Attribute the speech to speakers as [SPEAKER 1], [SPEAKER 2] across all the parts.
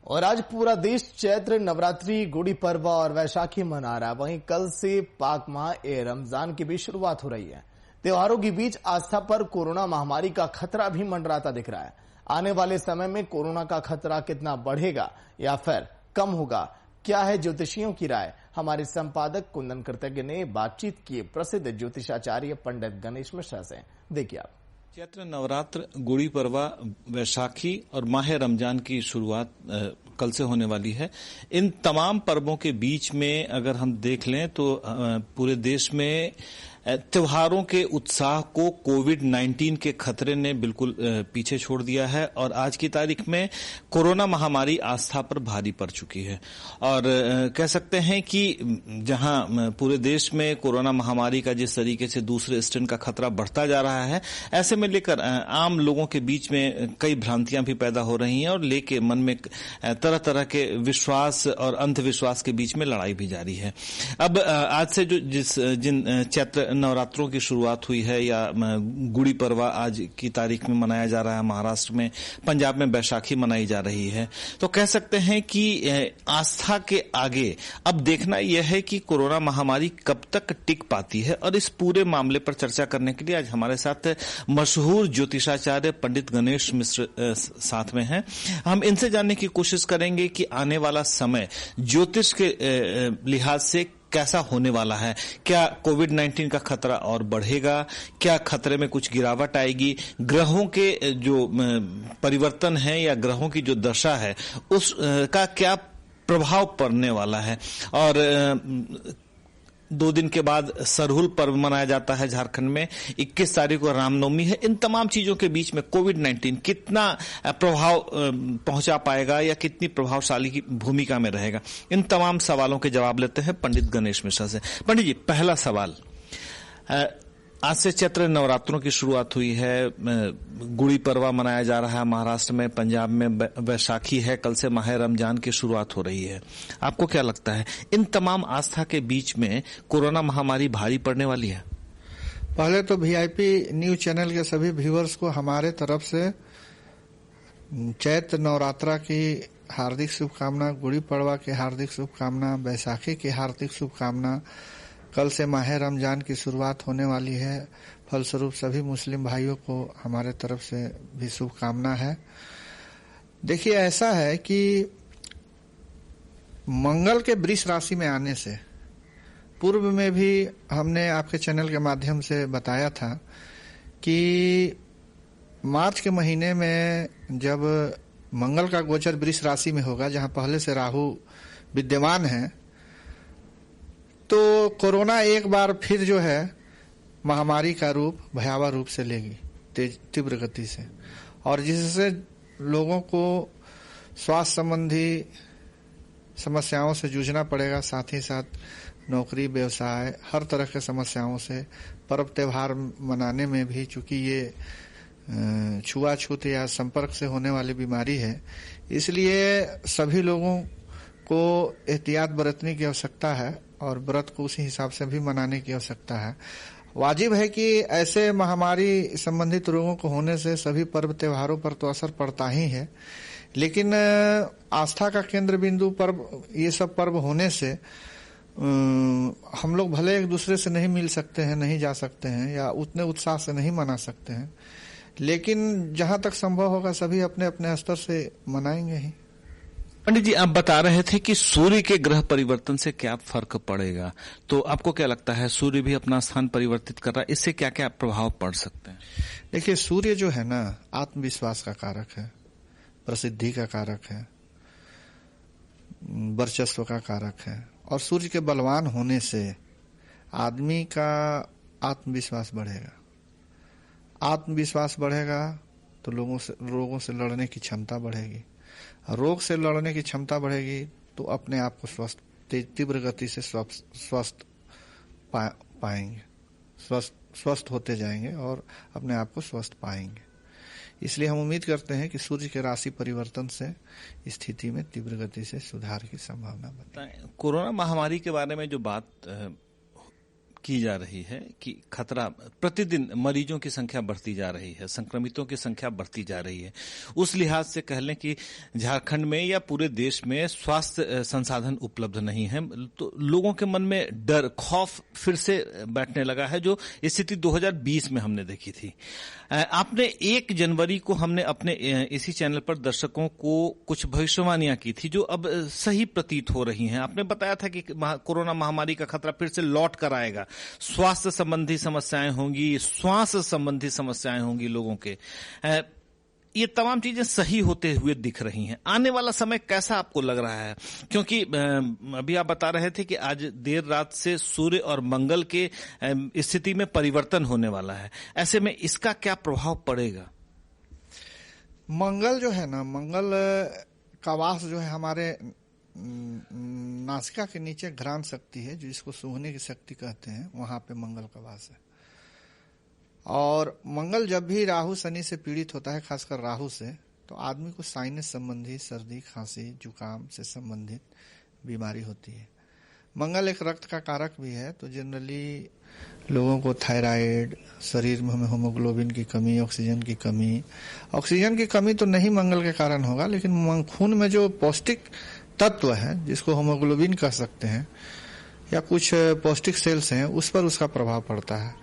[SPEAKER 1] और आज पूरा देश चैत्र नवरात्रि, गुड़ी पर्व और वैशाखी मना रहा है। वहीं कल से पाक माह ए रमजान की भी शुरुआत हो रही है। त्योहारों के बीच आस्था पर कोरोना महामारी का खतरा भी मंडराता दिख रहा है। आने वाले समय में कोरोना का खतरा कितना बढ़ेगा या फिर कम होगा, क्या है ज्योतिषियों की राय? हमारे संपादक कुंदन कृतज्ञ ने बातचीत की प्रसिद्ध ज्योतिषाचार्य पंडित गणेश मिश्रा से। देखिए आप।
[SPEAKER 2] चैत्र नवरात्र, गुड़ी पड़वा, वैशाखी और माह रमजान की शुरुआत कल से होने वाली है। इन तमाम पर्वों के बीच में अगर हम देख लें तो पूरे देश में त्योहारों के उत्साह को कोविड-19 के खतरे ने बिल्कुल पीछे छोड़ दिया है और आज की तारीख में कोरोना महामारी आस्था पर भारी पड़ चुकी है। और कह सकते हैं कि जहां पूरे देश में कोरोना महामारी का जिस तरीके से दूसरे स्ट्रेन का खतरा बढ़ता जा रहा है, ऐसे में लेकर आम लोगों के बीच में कई भ्रांतियां भी पैदा हो रही हैं और लेके मन में तरह तरह के विश्वास और अंधविश्वास के बीच में लड़ाई भी जारी है। अब आज से जिन चैत्र नवरात्रों की शुरुआत हुई है या गुड़ी पड़वा आज की तारीख में मनाया जा रहा है, महाराष्ट्र में, पंजाब में बैसाखी मनाई जा रही है, तो कह सकते हैं कि आस्था के आगे अब देखना यह है कि कोरोना महामारी कब तक टिक पाती है। और इस पूरे मामले पर चर्चा करने के लिए आज हमारे साथ मशहूर ज्योतिषाचार्य पंडित गणेश मिश्र साथ में हैं। हम इनसे जानने की कोशिश करेंगे कि आने वाला समय ज्योतिष के लिहाज से कैसा होने वाला है। क्या कोविड-19 का खतरा और बढ़ेगा? क्या खतरे में कुछ गिरावट आएगी? ग्रहों के जो परिवर्तन है या ग्रहों की जो दशा है उसका क्या प्रभाव पड़ने वाला है? और 2 दिन के बाद सरहुल पर्व मनाया जाता है झारखंड में, 21 तारीख को रामनवमी है। इन तमाम चीजों के बीच में कोविड-19 कितना प्रभाव पहुंचा पाएगा या कितनी प्रभावशाली की भूमिका में रहेगा, इन तमाम सवालों के जवाब लेते हैं पंडित गणेश मिश्रा से। पंडित जी, पहला सवाल, आज से चैत्र नवरात्रों की शुरुआत हुई है, गुड़ी पड़वा मनाया जा रहा है महाराष्ट्र में, पंजाब में वैशाखी है, कल से माह रमजान की शुरुआत हो रही है। आपको क्या लगता है इन तमाम आस्था के बीच में कोरोना महामारी भारी पड़ने वाली है?
[SPEAKER 3] पहले तो वीआईपी न्यूज चैनल के सभी व्यूअर्स को हमारे तरफ से चैत्र नवरात्रा की हार्दिक शुभकामना, गुड़ी पड़वा की हार्दिक शुभकामना, बैसाखी की हार्दिक शुभकामना। कल से माह रमजान की शुरुआत होने वाली है, फलस्वरूप सभी मुस्लिम भाइयों को हमारे तरफ से भी शुभकामना है। देखिए, ऐसा है कि मंगल के वृष राशि में आने से पूर्व में भी हमने आपके चैनल के माध्यम से बताया था कि मार्च के महीने में जब मंगल का गोचर वृष राशि में होगा, जहां पहले से राहु विद्यमान है, तो कोरोना एक बार फिर जो है महामारी का रूप, भयावह रूप से लेगी, तीव्र गति से, और जिससे लोगों को स्वास्थ्य संबंधी समस्याओं से जूझना पड़ेगा, साथ ही साथ नौकरी, व्यवसाय, हर तरह के समस्याओं से। पर्व त्योहार मनाने में भी चूंकि ये छुआछूत या संपर्क से होने वाली बीमारी है, इसलिए सभी लोगों को एहतियात बरतने की आवश्यकता है और व्रत को उसी हिसाब से भी मनाने की आवश्यकता है। वाजिब है कि ऐसे महामारी संबंधित रोगों को होने से सभी पर्व त्योहारों पर तो असर पड़ता ही है, लेकिन आस्था का केंद्र बिंदु पर्व, ये सब पर्व होने से हम लोग भले एक दूसरे से नहीं मिल सकते हैं, नहीं जा सकते हैं या उतने उत्साह से नहीं मना सकते हैं, लेकिन जहां तक संभव होगा सभी अपने अपने स्तर से मनाएंगे ही।
[SPEAKER 2] पंडित जी, आप बता रहे थे कि सूर्य के ग्रह परिवर्तन से क्या फर्क पड़ेगा, तो आपको क्या लगता है सूर्य भी अपना स्थान परिवर्तित कर रहा है, इससे क्या क्या प्रभाव पड़ सकते हैं?
[SPEAKER 3] देखिए, सूर्य जो है ना, आत्मविश्वास का कारक है, प्रसिद्धि का कारक है, वर्चस्व का कारक है, और सूर्य के बलवान होने से आदमी का आत्मविश्वास बढ़ेगा। आत्मविश्वास बढ़ेगा तो रोगों से लड़ने की क्षमता बढ़ेगी, रोग से लड़ने की क्षमता बढ़ेगी तो अपने आप को तीव्र गति से स्वस्थ पाएंगे, स्वस्थ होते जाएंगे और अपने आप को स्वस्थ पाएंगे। इसलिए हम उम्मीद करते हैं कि सूर्य के राशि परिवर्तन से स्थिति में तीव्र गति से सुधार की संभावना बनी।
[SPEAKER 2] कोरोना महामारी के बारे में जो बात की जा रही है कि खतरा प्रतिदिन मरीजों की संख्या बढ़ती जा रही है, संक्रमितों की संख्या बढ़ती जा रही है, उस लिहाज से कह लें कि झारखंड में या पूरे देश में स्वास्थ्य संसाधन उपलब्ध नहीं है, तो लोगों के मन में डर, खौफ फिर से बैठने लगा है, जो स्थिति 2020 में हमने देखी थी। आपने 1 जनवरी को हमने अपने इसी चैनल पर दर्शकों को कुछ भविष्यवाणियां की थी जो अब सही प्रतीत हो रही हैं। आपने बताया था कि कोरोना महामारी का खतरा फिर से लौट कर आएगा, स्वास्थ्य संबंधी समस्याएं होंगी, श्वास संबंधी समस्याएं होंगी लोगों के। ये तमाम चीजें सही होते हुए दिख रही हैं। आने वाला समय कैसा आपको लग रहा है? क्योंकि अभी आप बता रहे थे कि आज देर रात से सूर्य और मंगल के स्थिति में परिवर्तन होने वाला है, ऐसे में इसका क्या प्रभाव पड़ेगा?
[SPEAKER 3] मंगल जो है ना, मंगल का वास जो है हमारे नासिका के नीचे घ्राण शक्ति है, जिसको सूंघने की शक्ति कहते हैं, वहां पे मंगल का वास है। और मंगल जब भी राहु शनि से पीड़ित होता है, खासकर राहु से, तो आदमी को साइनस संबंधी, सर्दी, खांसी, जुकाम से संबंधित बीमारी होती है। मंगल एक रक्त का कारक भी है, तो जनरली लोगों को थायराइड, शरीर में हीमोग्लोबिन की कमी, ऑक्सीजन की कमी तो नहीं मंगल के कारण होगा, लेकिन खून में जो पौष्टिक तत्व है, जिसको हीमोग्लोबिन कह सकते हैं, या कुछ पौष्टिक सेल्स हैं, उस पर उसका प्रभाव पड़ता है,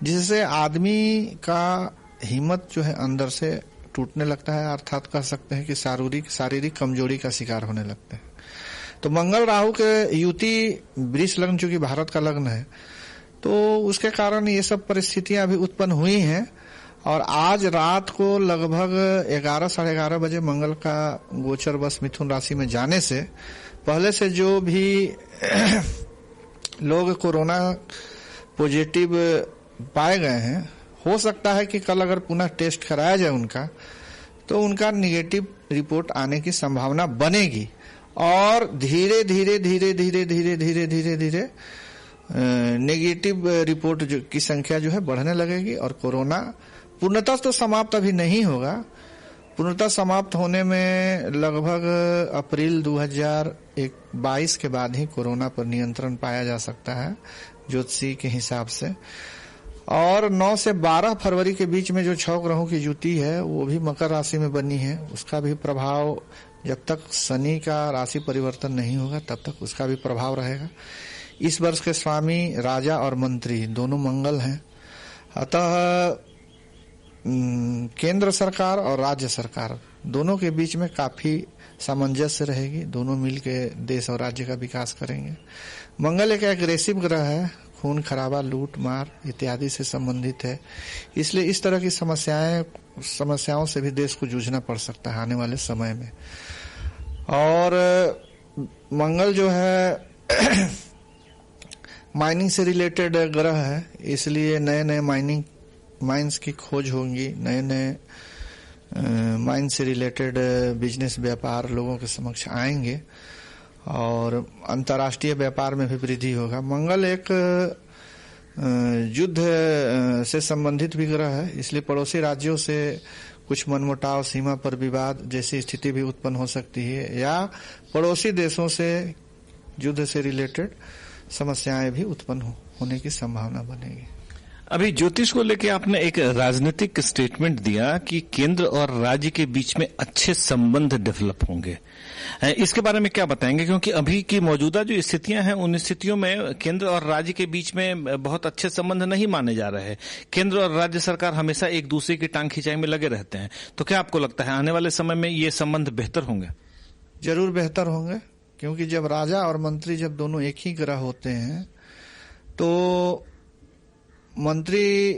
[SPEAKER 3] जिससे आदमी का हिम्मत जो है अंदर से टूटने लगता है, अर्थात कह सकते हैं कि शारीरिक कमजोरी का शिकार होने लगते हैं। तो मंगल राहु के युति वृष लग्न, चूंकि भारत का लग्न है, तो उसके कारण ये सब परिस्थितियां अभी उत्पन्न हुई हैं। और आज रात को लगभग 11 साढ़े 11 बजे मंगल का गोचर बस मिथुन राशि में जाने से पहले से जो भी लोग कोरोना पॉजिटिव पाए गए हैं, हो सकता है कि कल अगर पुनः टेस्ट कराया जाए उनका, तो उनका निगेटिव रिपोर्ट आने की संभावना बनेगी। और धीरे धीरे नेगेटिव रिपोर्ट की संख्या जो है बढ़ने लगेगी, और कोरोना पूर्णतः तो समाप्त अभी नहीं होगा। पूर्णतः समाप्त होने में लगभग अप्रैल 2022 के बाद ही कोरोना पर नियंत्रण पाया जा सकता है, ज्योतिषी के हिसाब से। और 9 से 12 फरवरी के बीच में जो 6 ग्रहों की युति है, वो भी मकर राशि में बनी है, उसका भी प्रभाव, जब तक शनि का राशि परिवर्तन नहीं होगा तब तक उसका भी प्रभाव रहेगा। इस वर्ष के स्वामी राजा और मंत्री दोनों मंगल हैं, अतः केंद्र सरकार और राज्य सरकार दोनों के बीच में काफी सामंजस्य रहेगी, दोनों मिलके देश और राज्य का विकास करेंगे। मंगल एक एग्रेसिव ग्रह है, खून खराबा, लूट मार इत्यादि से संबंधित है, इसलिए इस तरह की समस्याओं से भी देश को जूझना पड़ सकता है आने वाले समय में। और मंगल जो है माइनिंग से रिलेटेड ग्रह है, इसलिए नए नए माइंस की खोज होंगी, नए नए माइन से रिलेटेड बिजनेस व्यापार लोगों के समक्ष आएंगे, और अंतर्राष्ट्रीय व्यापार में भी वृद्धि होगा। मंगल एक युद्ध से संबंधित भी ग्रह है, इसलिए पड़ोसी राज्यों से कुछ मनमुटाव, सीमा पर विवाद जैसी स्थिति भी उत्पन्न हो सकती है, या पड़ोसी देशों से युद्ध से रिलेटेड समस्याएं भी उत्पन्न होने की संभावना बनेगी।
[SPEAKER 2] अभी ज्योतिष को लेकर आपने एक राजनीतिक स्टेटमेंट दिया कि केंद्र और राज्य के बीच में अच्छे संबंध डेवलप होंगे, इसके बारे में क्या बताएंगे? क्योंकि अभी की मौजूदा जो स्थितियां हैं, उन स्थितियों में केंद्र और राज्य के बीच में बहुत अच्छे संबंध नहीं माने जा रहे हैं। केंद्र और राज्य सरकार हमेशा एक दूसरे की टांग खिंचाई में लगे रहते हैं, तो क्या आपको लगता है आने वाले समय में ये संबंध बेहतर होंगे?
[SPEAKER 3] जरूर बेहतर होंगे, क्योंकि जब राजा और मंत्री जब दोनों एक ही ग्रह होते हैं, तो मंत्री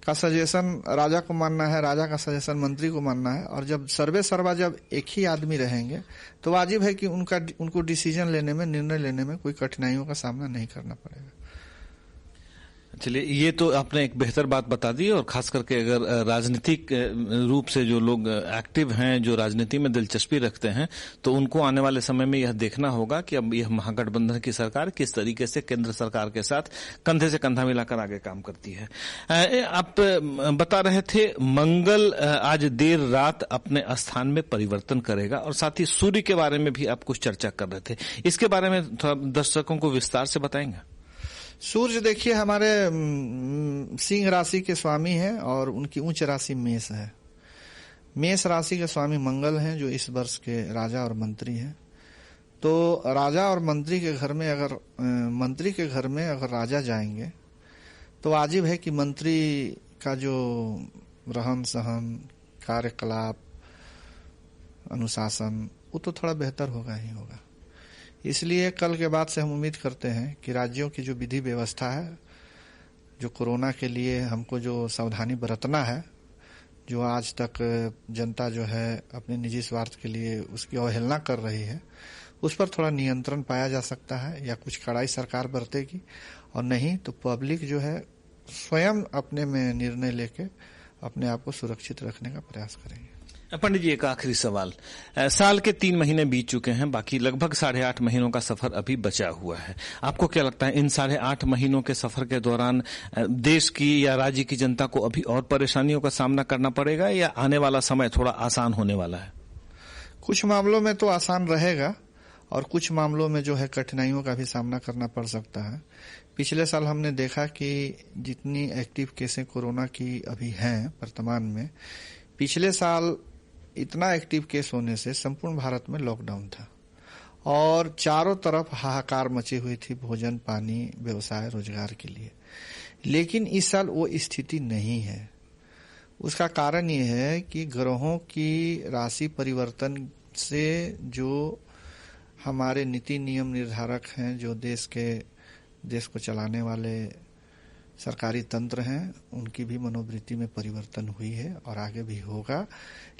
[SPEAKER 3] का सजेशन राजा को मानना है, राजा का सजेशन मंत्री को मानना है, और जब सर्वे सर्वा जब एक ही आदमी रहेंगे तो वाजिब है कि उनको डिसीजन लेने में, निर्णय लेने में कोई कठिनाइयों का सामना नहीं करना पड़ेगा।
[SPEAKER 2] चलिए, ये तो आपने एक बेहतर बात बता दी, और खास करके अगर राजनीतिक रूप से जो लोग एक्टिव हैं, जो राजनीति में दिलचस्पी रखते हैं, तो उनको आने वाले समय में यह देखना होगा कि अब यह महागठबंधन की सरकार किस तरीके से केंद्र सरकार के साथ कंधे से कंधा मिलाकर आगे काम करती है। आप बता रहे थे मंगल आज देर रात अपने स्थान में परिवर्तन करेगा, और साथ ही सूर्य के बारे में भी आप कुछ चर्चा कर रहे थे, इसके बारे में थोड़ा दर्शकों को विस्तार से बताएंगे?
[SPEAKER 3] सूर्य देखिए हमारे सिंह राशि के स्वामी हैं और उनकी उच्च राशि मेष है। मेष राशि के स्वामी मंगल हैं जो इस वर्ष के राजा और मंत्री हैं। तो राजा और मंत्री के घर में अगर राजा जाएंगे तो वाजिब है कि मंत्री का जो रहन सहन, कार्यकलाप, अनुशासन वो तो थोड़ा बेहतर होगा ही होगा। इसलिए कल के बाद से हम उम्मीद करते हैं कि राज्यों की जो विधि व्यवस्था है, जो कोरोना के लिए हमको जो सावधानी बरतना है, जो आज तक जनता जो है अपने निजी स्वार्थ के लिए उसकी अवहेलना कर रही है, उस पर थोड़ा नियंत्रण पाया जा सकता है या कुछ कड़ाई सरकार बरतेगी, और नहीं तो पब्लिक जो है स्वयं अपने में निर्णय लेके अपने आप को सुरक्षित रखने का प्रयास करेंगे।
[SPEAKER 2] पंडित जी, एक आखिरी सवाल। साल के 3 महीने बीत चुके हैं, बाकी लगभग 8.5 महीनों का सफर अभी बचा हुआ है। आपको क्या लगता है इन 8.5 महीनों के सफर के दौरान देश की या राज्य की जनता को अभी और परेशानियों का सामना करना पड़ेगा या आने वाला समय थोड़ा आसान होने वाला है?
[SPEAKER 3] कुछ मामलों में तो आसान रहेगा और कुछ मामलों में जो है कठिनाइयों का भी सामना करना पड़ सकता है। पिछले साल हमने देखा कि जितनी एक्टिव केसें कोरोना की अभी हैं वर्तमान में, पिछले साल इतना एक्टिव केस होने से संपूर्ण भारत में लॉकडाउन था और चारों तरफ हाहाकार मची हुई थी भोजन, पानी, व्यवसाय, रोजगार के लिए। लेकिन इस साल वो स्थिति नहीं है। उसका कारण ये है कि ग्रहों की राशि परिवर्तन से जो हमारे नीति नियम निर्धारक हैं, जो देश को चलाने वाले सरकारी तंत्र हैं, उनकी भी मनोवृत्ति में परिवर्तन हुई है और आगे भी होगा।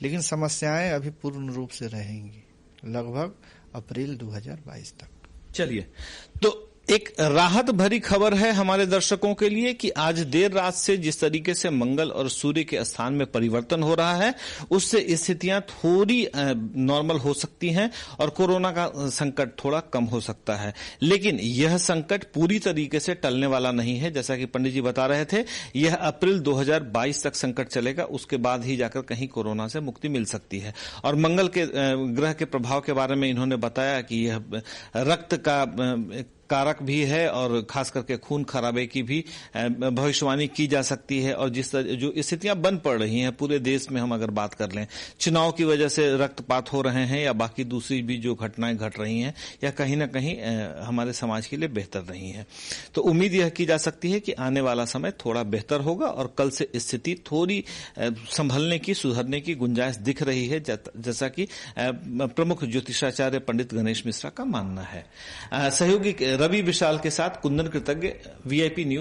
[SPEAKER 3] लेकिन समस्याएं अभी पूर्ण रूप से रहेंगी लगभग अप्रैल 2022 तक।
[SPEAKER 2] चलिए, तो एक राहत भरी खबर है हमारे दर्शकों के लिए कि आज देर रात से जिस तरीके से मंगल और सूर्य के स्थान में परिवर्तन हो रहा है, उससे स्थितियां थोड़ी नॉर्मल हो सकती हैं और कोरोना का संकट थोड़ा कम हो सकता है। लेकिन यह संकट पूरी तरीके से टलने वाला नहीं है। जैसा कि पंडित जी बता रहे थे, यह अप्रैल 2022 तक संकट चलेगा, उसके बाद ही जाकर कहीं कोरोना से मुक्ति मिल सकती है। और मंगल के ग्रह के प्रभाव के बारे में इन्होंने बताया कि यह रक्त का कारक भी है और खास करके खून खराबे की भी भविष्यवाणी की जा सकती है। और जिस जो स्थितियां बन पड़ रही हैं पूरे देश में, हम अगर बात कर लें, चुनाव की वजह से रक्तपात हो रहे हैं या बाकी दूसरी भी जो घटनाएं घट रही हैं, या कहीं ना कहीं हमारे समाज के लिए बेहतर नहीं है, तो उम्मीद यह की जा सकती है कि आने वाला समय थोड़ा बेहतर होगा और कल से स्थिति थोड़ी संभलने की, सुधरने की गुंजाइश दिख रही है, जैसा कि प्रमुख ज्योतिषाचार्य पंडित गणेश मिश्रा का मानना है। सहयोगी रवि विशाल के साथ कुंदन कृतज्ञ, VIP न्यूज।